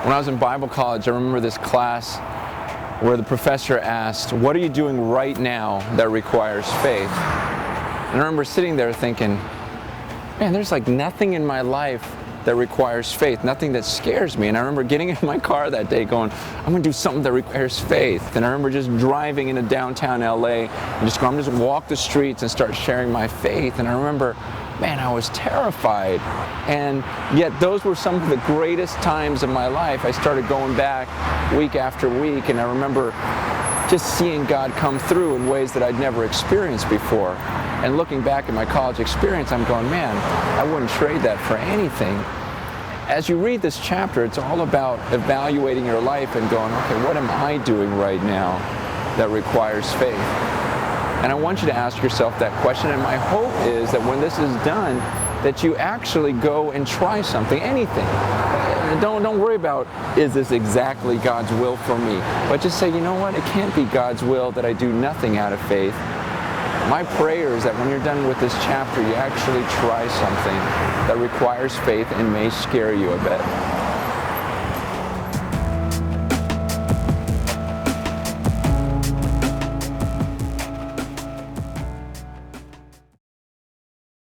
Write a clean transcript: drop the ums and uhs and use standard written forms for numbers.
When I was in Bible college, I remember this class where the professor asked, what are you doing right now that requires faith? And I remember sitting there thinking, man, there's like nothing in my life that requires faith, nothing that scares me. And I remember getting in my car that day going, I'm going to do something that requires faith. And I remember just driving into downtown LA and just going, I'm just walk the streets and start sharing my faith. And I remember, man, I was terrified. And yet those were some of the greatest times of my life. I started going back week after week, and I remember just seeing God come through in ways that I'd never experienced before. And looking back at my college experience, I'm going, man, I wouldn't trade that for anything. As you read this chapter, it's all about evaluating your life and going, okay, what am I doing right now that requires faith? And I want you to ask yourself that question, and my hope is that when this is done, that you actually go and try something, anything. Don't worry about, is this exactly God's will for me? But just say, you know what, it can't be God's will that I do nothing out of faith. My prayer is that when you're done with this chapter, you actually try something that requires faith and may scare you a bit.